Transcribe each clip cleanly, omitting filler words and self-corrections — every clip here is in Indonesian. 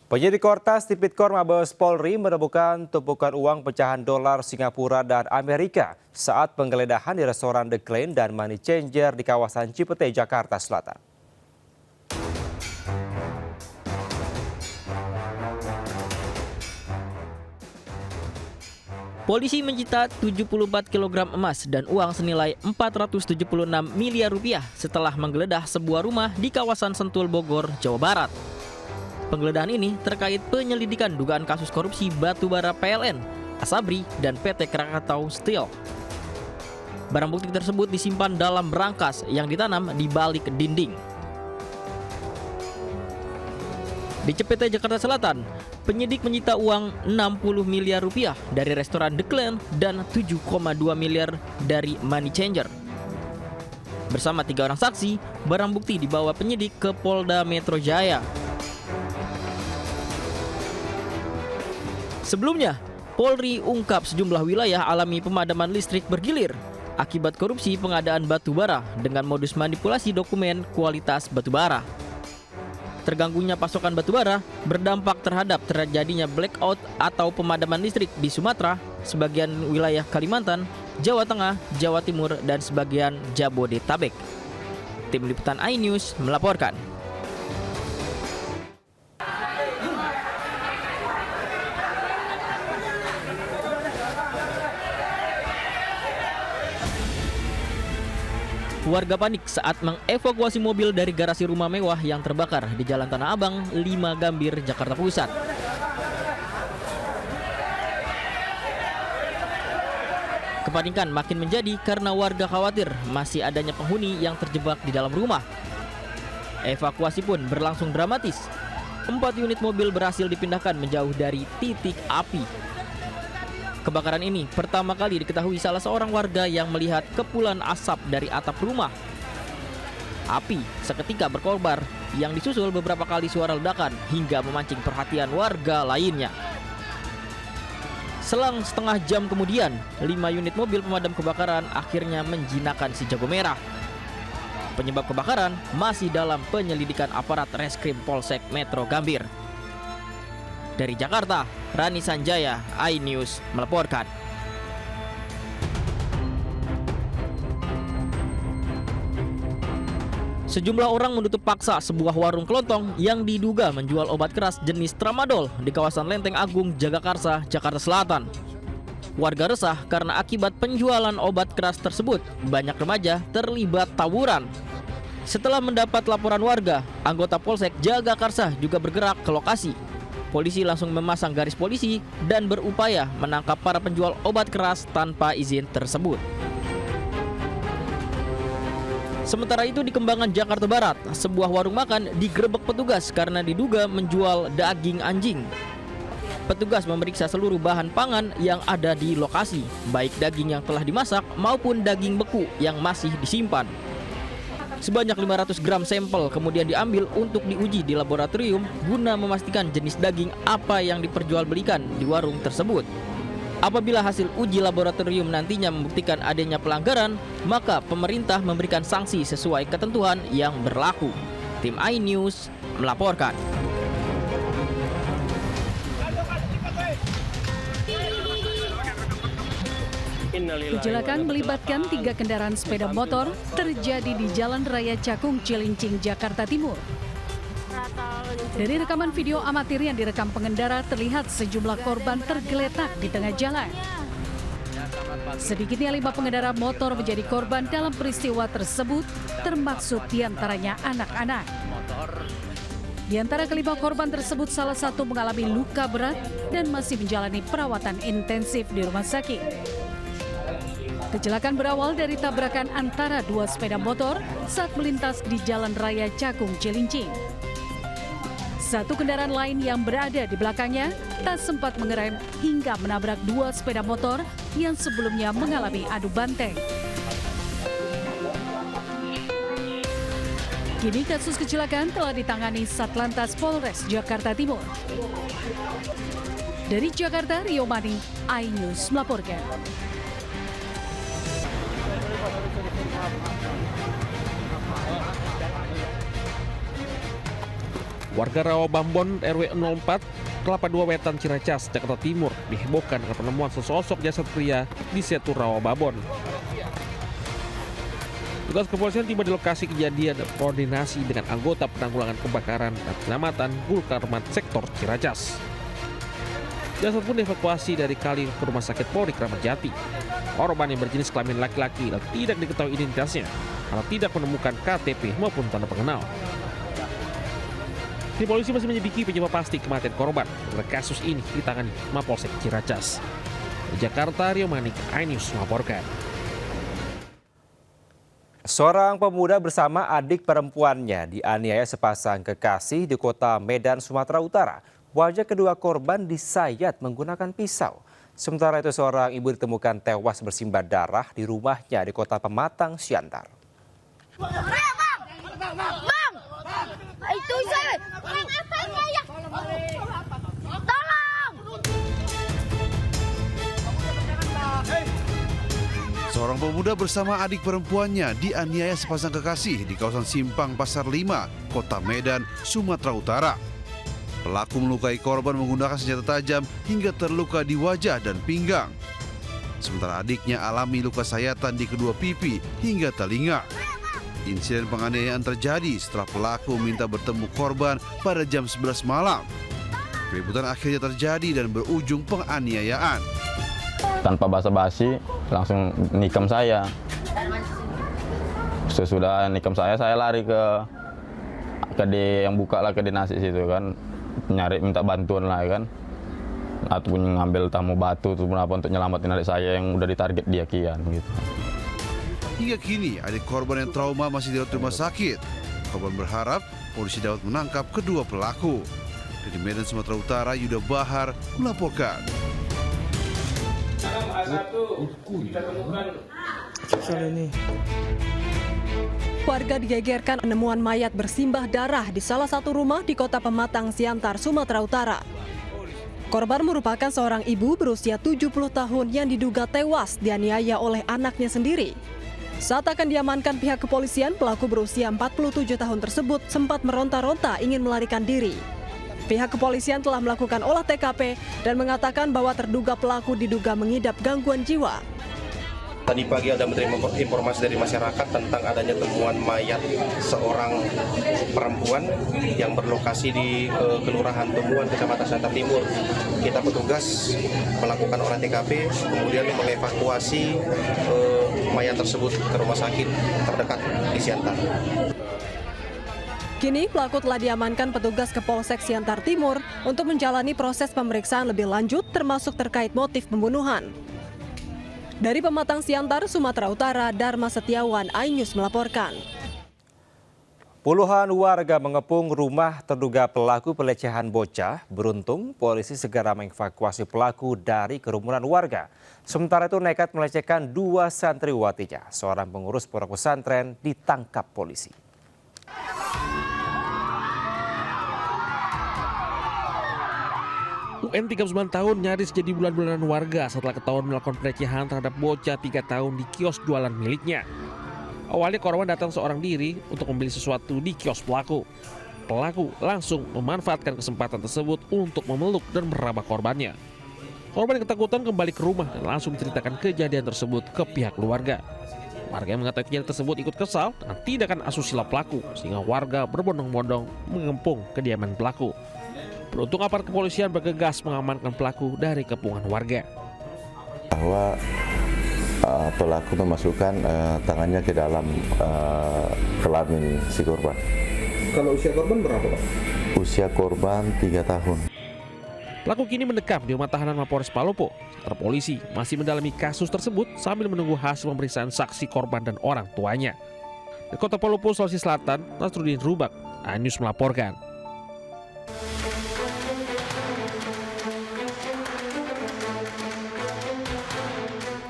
Penyidik Kortas Tipikor Mabes Polri menemukan tumpukan uang pecahan dolar Singapura dan Amerika saat penggeledahan di restoran The Clan dan Money Changer di kawasan Cipete, Jakarta Selatan. Polisi menyita 74 kg emas dan uang senilai 476 miliar rupiah setelah menggeledah sebuah rumah di kawasan Sentul, Bogor, Jawa Barat. Penggeledahan ini terkait penyelidikan dugaan kasus korupsi batubara PLN, Asabri, dan PT Krakatau Steel. Barang bukti tersebut disimpan dalam berangkas yang ditanam di balik dinding. Di Cipete, Jakarta Selatan, penyidik menyita uang 60 miliar rupiah dari restoran The Clan dan 7,2 miliar dari Money Changer. Bersama 3 orang saksi, barang bukti dibawa penyidik ke Polda Metro Jaya. Sebelumnya, Polri ungkap sejumlah wilayah alami pemadaman listrik bergilir akibat korupsi pengadaan batubara dengan modus manipulasi dokumen kualitas batubara. Terganggunya pasokan batubara berdampak terhadap terjadinya blackout atau pemadaman listrik di Sumatera, sebagian wilayah Kalimantan, Jawa Tengah, Jawa Timur, dan sebagian Jabodetabek. Tim Liputan iNews melaporkan. Warga panik saat mengevakuasi mobil dari garasi rumah mewah yang terbakar di Jalan Tanah Abang, 5 Gambir, Jakarta Pusat. Kepanikan makin menjadi karena warga khawatir masih adanya penghuni yang terjebak di dalam rumah. Evakuasi pun berlangsung dramatis. 4 unit mobil berhasil dipindahkan menjauh dari titik api. Kebakaran ini pertama kali diketahui salah seorang warga yang melihat kepulan asap dari atap rumah. Api seketika berkobar yang disusul beberapa kali suara ledakan hingga memancing perhatian warga lainnya. Selang setengah jam kemudian, 5 unit mobil pemadam kebakaran akhirnya menjinakkan si jago merah. Penyebab kebakaran masih dalam penyelidikan aparat Reskrim Polsek Metro Gambir. Dari Jakarta, Rani Sanjaya, iNews melaporkan. Sejumlah orang menutup paksa sebuah warung kelontong yang diduga menjual obat keras jenis tramadol di kawasan Lenteng Agung, Jagakarsa, Jakarta Selatan. Warga resah karena akibat penjualan obat keras tersebut, banyak remaja terlibat tawuran. Setelah mendapat laporan warga, anggota Polsek Jagakarsa juga bergerak ke lokasi. Polisi langsung memasang garis polisi dan berupaya menangkap para penjual obat keras tanpa izin tersebut. Sementara itu di Kembangan, Jakarta Barat, sebuah warung makan digerebek petugas karena diduga menjual daging anjing. Petugas memeriksa seluruh bahan pangan yang ada di lokasi, baik daging yang telah dimasak maupun daging beku yang masih disimpan. Sebanyak 500 gram sampel kemudian diambil untuk diuji di laboratorium guna memastikan jenis daging apa yang diperjualbelikan di warung tersebut. Apabila hasil uji laboratorium nantinya membuktikan adanya pelanggaran, maka pemerintah memberikan sanksi sesuai ketentuan yang berlaku. Tim iNews melaporkan. Kecelakaan melibatkan 3 kendaraan sepeda motor terjadi di Jalan Raya Cakung, Cilincing, Jakarta Timur. Dari rekaman video amatir yang direkam pengendara terlihat sejumlah korban tergeletak di tengah jalan. Sedikitnya 5 pengendara motor menjadi korban dalam peristiwa tersebut, termaksud diantaranya anak-anak. Di antara kelima korban tersebut, salah satu mengalami luka berat dan masih menjalani perawatan intensif di rumah sakit. Kecelakaan berawal dari tabrakan antara 2 sepeda motor saat melintas di Jalan Raya Cakung, Cilincing. Satu kendaraan lain yang berada di belakangnya tak sempat mengerem hingga menabrak 2 sepeda motor yang sebelumnya mengalami adu banteng. Kini kasus kecelakaan telah ditangani Satlantas Polres Jakarta Timur. Dari Jakarta, Rio Mani, iNews melaporkan. Warga Rawabambon RW 04, Kelapa II Wetan, Ciracas, Jakarta Timur dihebohkan dengan penemuan sesosok jasad pria di Setu Rawabambon. Tugas kepolisian tiba di lokasi kejadian dan koordinasi dengan anggota penanggulangan kebakaran dan penyelamatan Gulkarmat Sektor Ciracas. Jasad pun dievakuasi dari kali ke Rumah Sakit Polri Kramat Jati. Korban yang berjenis kelamin laki-laki dan tidak diketahui identitasnya karena tidak menemukan KTP maupun tanda pengenal. Tim polisi masih menyelidiki penyebab pasti kematian korban. Kasus ini ditangani Mapolsek Ciracas. Di Jakarta, Rio Manik, iNews melaporkan. Seorang pemuda bersama adik perempuannya dianiaya sepasang kekasih di kota Medan, Sumatera Utara. Wajah kedua korban disayat menggunakan pisau. Sementara itu seorang ibu ditemukan tewas bersimbah darah di rumahnya di kota Pematang, Siantar. Itu saya. Seorang pemuda bersama adik perempuannya dianiaya sepasang kekasih di kawasan Simpang Pasar 5, Kota Medan, Sumatera Utara. Pelaku melukai korban menggunakan senjata tajam hingga terluka di wajah dan pinggang. Sementara adiknya alami luka sayatan di kedua pipi hingga telinga. Insiden penganiayaan terjadi setelah pelaku minta bertemu korban pada jam 11 malam. Keributan akhirnya terjadi dan berujung penganiayaan. Tanpa basa-basi langsung nikam saya. Sesudah nikam saya lari ke yang buka lah ke dinasi situ kan, nyari minta bantuan lah kan, ataupun ngambil tamu batu ataupun apa untuk nyelamatin adik saya yang udah ditarget dia kian gitu. Hingga kini adik korban yang trauma masih dirawat di rumah sakit. Korban berharap polisi dapat menangkap kedua pelaku. Dari Medan, Sumatera Utara, Yuda Bahar melaporkan. Warga digegerkan penemuan mayat bersimbah darah di salah satu rumah di kota Pematang, Siantar, Sumatera Utara. Korban merupakan seorang ibu berusia 70 tahun yang diduga tewas dianiaya oleh anaknya sendiri. Saat akan diamankan pihak kepolisian, pelaku berusia 47 tahun tersebut sempat meronta-ronta ingin melarikan diri. Pihak kepolisian telah melakukan olah TKP dan mengatakan bahwa terduga pelaku diduga mengidap gangguan jiwa. Tadi pagi ada menerima informasi dari masyarakat tentang adanya temuan mayat seorang perempuan yang berlokasi di Kelurahan Tumbuhan, Kecamatan Siantar Timur. Kita petugas melakukan olah TKP, kemudian mengevakuasi mayat tersebut ke rumah sakit terdekat di Siantar. Kini pelaku telah diamankan petugas ke Polsek Siantar Timur untuk menjalani proses pemeriksaan lebih lanjut termasuk terkait motif pembunuhan. Dari Pematang, Siantar, Sumatera Utara, Dharma Setiawan, iNews melaporkan. Puluhan warga mengepung rumah terduga pelaku pelecehan bocah. Beruntung polisi segera mengevakuasi pelaku dari kerumunan warga. Sementara itu nekat melecehkan dua santriwatinya. Seorang pengurus pondok pesantren ditangkap polisi. UN 39 tahun nyaris jadi bulan-bulanan warga setelah ketahuan melakukan pelecehan terhadap bocah 3 tahun di kios jualan miliknya. Awalnya korban datang seorang diri untuk membeli sesuatu di kios pelaku. Pelaku langsung memanfaatkan kesempatan tersebut untuk memeluk dan meraba korbannya. Korban yang ketakutan kembali ke rumah dan langsung menceritakan kejadian tersebut ke pihak keluarga. Warga yang mengetahui kejadian tersebut ikut kesal dengan tindakan asusila pelaku sehingga warga berbondong-bondong mengepung kediaman pelaku. Beruntung aparat kepolisian bergegas mengamankan pelaku dari kepungan warga. Bahwa pelaku memasukkan tangannya ke dalam kelamin si korban. Kalau usia korban berapa, Pak? Usia korban 3 tahun. Pelaku kini mendekam di rumah tahanan Mapolres Palopo. Setelah polisi masih mendalami kasus tersebut sambil menunggu hasil pemeriksaan saksi korban dan orang tuanya. Di Kota Palopo, Sulawesi Selatan, Nasruddin Rubak, iNews melaporkan.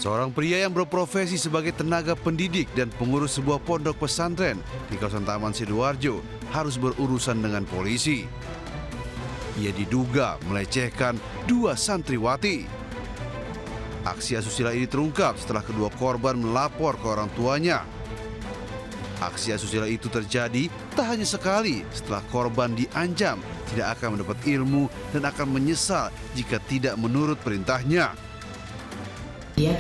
Seorang pria yang berprofesi sebagai tenaga pendidik dan pengurus sebuah pondok pesantren di kawasan Taman Sidoarjo harus berurusan dengan polisi. Ia diduga melecehkan dua santriwati. Aksi asusila ini terungkap setelah kedua korban melapor ke orang tuanya. Aksi asusila itu terjadi tak hanya sekali setelah korban diancam tidak akan mendapat ilmu dan akan menyesal jika tidak menurut perintahnya. Dia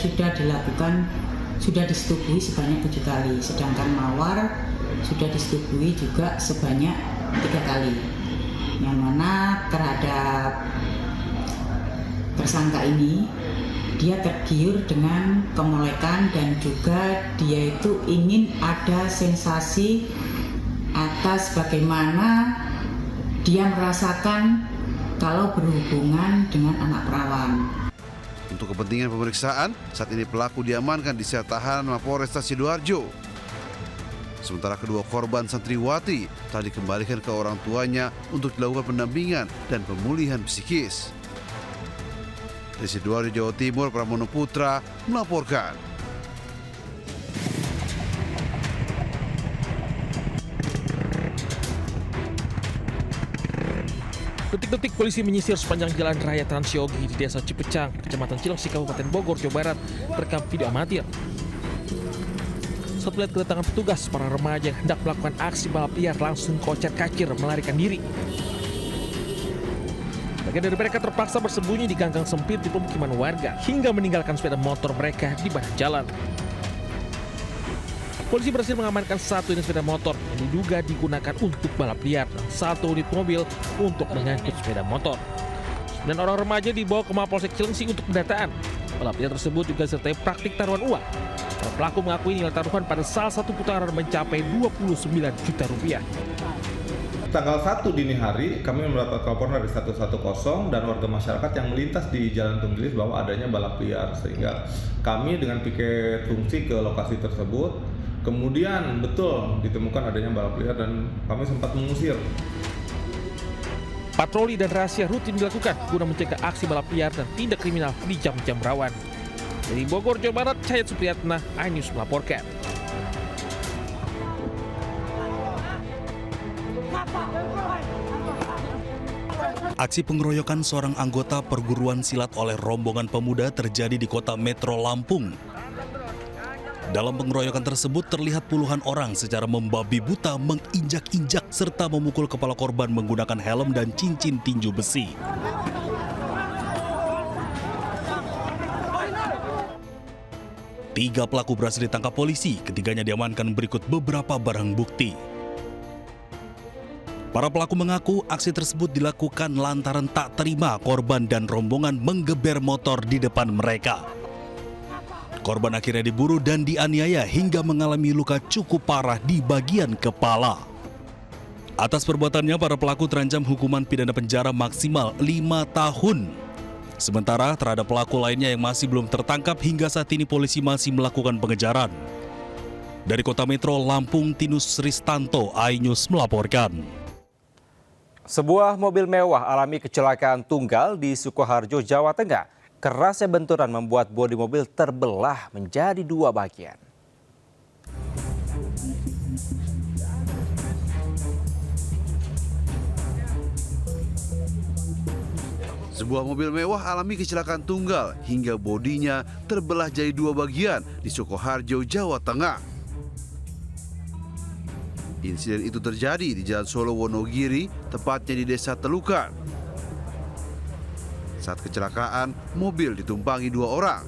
sudah disetujui sebanyak 7 kali, sedangkan mawar sudah disetujui juga sebanyak 3 kali. Yang mana terhadap tersangka ini, dia tergiur dengan kemolekan dan juga dia itu ingin ada sensasi atas bagaimana dia merasakan kalau berhubungan dengan anak perawan. Untuk kepentingan pemeriksaan, saat ini pelaku diamankan di sel tahanan Mapolresta Sidoarjo. Sementara kedua korban santriwati telah dikembalikan ke orang tuanya untuk dilakukan pendampingan dan pemulihan psikis. Dari Sidoarjo, Jawa Timur, Pramono Putra melaporkan. Detik-detik polisi menyisir sepanjang jalan raya Transyogi di Desa Cipecang, Kecamatan Cilengsi, Kabupaten Bogor, Jawa Barat, terekam video amatir. Saat melihat kedatangan petugas, para remaja yang hendak melakukan aksi balap liar langsung kocar-kacir melarikan diri. Bagian dari mereka terpaksa bersembunyi di ganggang sempit di pemukiman warga hingga meninggalkan sepeda motor mereka di badan jalan. Polisi berhasil mengamankan 1 unit sepeda motor yang diduga digunakan untuk balap liar dan 1 unit mobil untuk mengangkut sepeda motor. 9 orang remaja dibawa ke Mapolsek Cilengsi untuk pendataan. Balap liar tersebut juga disertai praktik taruhan uang. Para pelaku mengakui nilai taruhan pada salah satu putaran mencapai 29 juta rupiah. Tanggal 1 dini hari kami mendapat laporan dari 110 dan warga masyarakat yang melintas di Jalan Tunggilis bahwa adanya balap liar, sehingga kami dengan piket fungsi ke lokasi tersebut. Kemudian betul ditemukan adanya balap liar dan kami sempat mengusir. Patroli dan rahasia rutin dilakukan guna mencegah aksi balap liar dan tindak kriminal di jam-jam rawan. Dari Bogor, Jawa Barat, Cahayat Supriyatna, iNews melaporkan. Aksi pengeroyokan seorang anggota perguruan silat oleh rombongan pemuda terjadi di kota Metro Lampung. Dalam pengeroyokan tersebut terlihat puluhan orang secara membabi buta menginjak-injak serta memukul kepala korban menggunakan helm dan cincin tinju besi. Tiga pelaku berhasil ditangkap polisi, ketiganya diamankan berikut beberapa barang bukti. Para pelaku mengaku aksi tersebut dilakukan lantaran tak terima korban dan rombongan menggeber motor di depan mereka. Korban akhirnya diburu dan dianiaya hingga mengalami luka cukup parah di bagian kepala. Atas perbuatannya, para pelaku terancam hukuman pidana penjara maksimal 5 tahun. Sementara terhadap pelaku lainnya yang masih belum tertangkap hingga saat ini polisi masih melakukan pengejaran. Dari Kota Metro Lampung, Tinus Ristanto, iNews melaporkan. Sebuah mobil mewah alami kecelakaan tunggal di Sukoharjo, Jawa Tengah. Kerasnya benturan membuat bodi mobil terbelah menjadi 2 bagian. Sebuah mobil mewah alami kecelakaan tunggal hingga bodinya terbelah jadi 2 bagian di Sukoharjo, Jawa Tengah. Insiden itu terjadi di Jalan Solo Wonogiri, tepatnya di Desa Telukan. Saat kecelakaan, mobil ditumpangi 2 orang.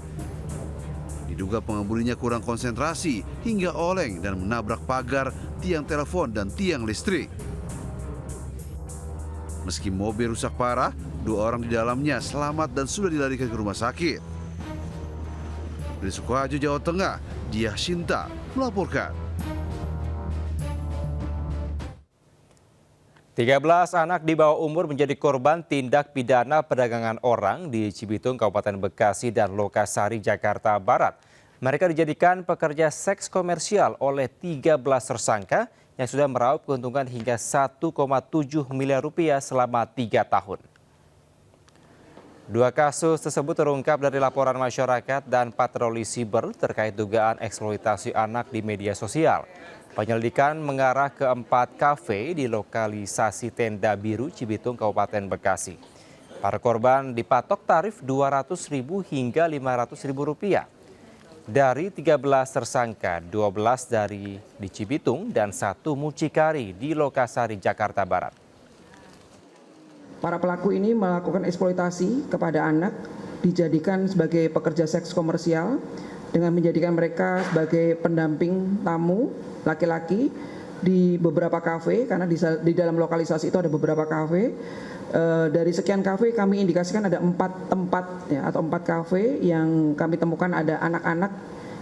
Diduga pengemudinya kurang konsentrasi hingga oleng dan menabrak pagar, tiang telepon, dan tiang listrik. Meski mobil rusak parah, 2 orang di dalamnya selamat dan sudah dilarikan ke rumah sakit. Dari Sukoharjo, Jawa Tengah, Diah Shinta melaporkan. 13 anak di bawah umur menjadi korban tindak pidana perdagangan orang di Cibitung, Kabupaten Bekasi, dan Lokasari, Jakarta Barat. Mereka dijadikan pekerja seks komersial oleh 13 tersangka yang sudah meraup keuntungan hingga 1,7 miliar rupiah selama 3 tahun. 2 kasus tersebut terungkap dari laporan masyarakat dan patroli siber terkait dugaan eksploitasi anak di media sosial. Penyelidikan mengarah ke 4 kafe di lokalisasi Tenda Biru, Cibitung, Kabupaten Bekasi. Para korban dipatok tarif Rp200.000 hingga Rp500.000. Dari 13 tersangka, 12 dari di Cibitung dan 1 mucikari di Lokasari, Jakarta Barat. Para pelaku ini melakukan eksploitasi kepada anak, dijadikan sebagai pekerja seks komersial dengan menjadikan mereka sebagai pendamping tamu laki-laki di beberapa kafe, karena di dalam lokalisasi itu ada beberapa kafe. Dari sekian kafe kami indikasikan ada 4 tempat ya, atau 4 kafe yang kami temukan ada anak-anak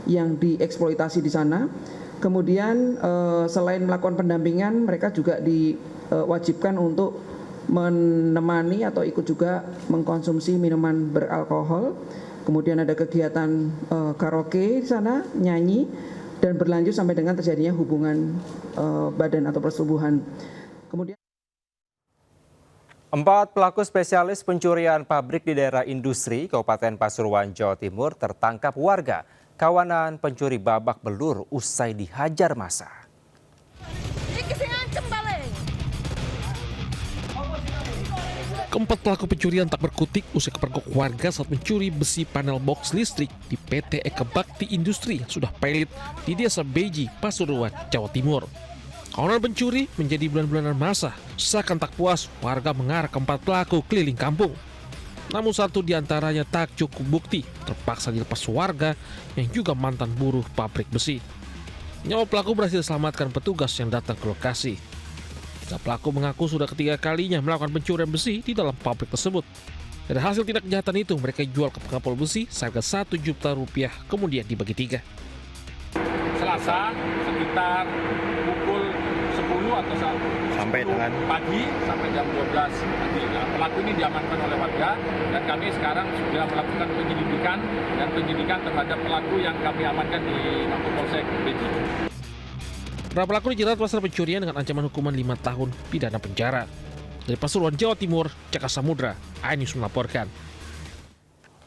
yang dieksploitasi di sana. Kemudian selain melakukan pendampingan, mereka juga diwajibkan untuk menemani atau ikut juga mengkonsumsi minuman beralkohol. Kemudian ada kegiatan karaoke di sana, nyanyi, dan berlanjut sampai dengan terjadinya hubungan badan atau persetubuhan. Kemudian 4 pelaku spesialis pencurian pabrik di daerah industri Kabupaten Pasuruan, Jawa Timur tertangkap warga. Kawanan pencuri babak belur usai dihajar massa. Keempat pelaku pencurian tak berkutik usai kepergok warga saat mencuri besi panel box listrik di PT Eka Bakti Industri yang sudah pilot di Desa Beji, Pasuruan, Jawa Timur. Kawanan pencuri menjadi bulan-bulanan masa. Seakan tak puas, warga mengarah keempat pelaku keliling kampung. Namun satu di antaranya tak cukup bukti, terpaksa dilepas warga yang juga mantan buruh pabrik besi. Nyawa pelaku berhasil diselamatkan petugas yang datang ke lokasi. Pelaku mengaku sudah ketiga kalinya melakukan pencurian besi di dalam pabrik tersebut. Dari hasil tindak kejahatan itu, mereka jual ke pengepul besi seharga Rp1 juta kemudian dibagi 3. Selasa sekitar pukul 10 atau sampai dengan pagi sampai jam 12 pagi. Nah, pelaku ini diamankan oleh warga dan kami sekarang sudah melakukan penyidikan terhadap pelaku yang kami amankan di Mapolsek Beji. Para pelaku dijerat pasal pencurian dengan ancaman hukuman 5 tahun pidana penjara. Dari Pasuruan, Jawa Timur, Caka Samudra, iNews melaporkan.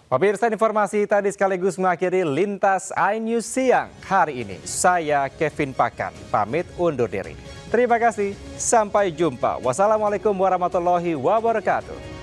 Pemirsa, informasi tadi sekaligus mengakhiri Lintas iNews siang hari ini. Saya Kevin Pakan, pamit undur diri. Terima kasih, sampai jumpa. Wassalamualaikum warahmatullahi wabarakatuh.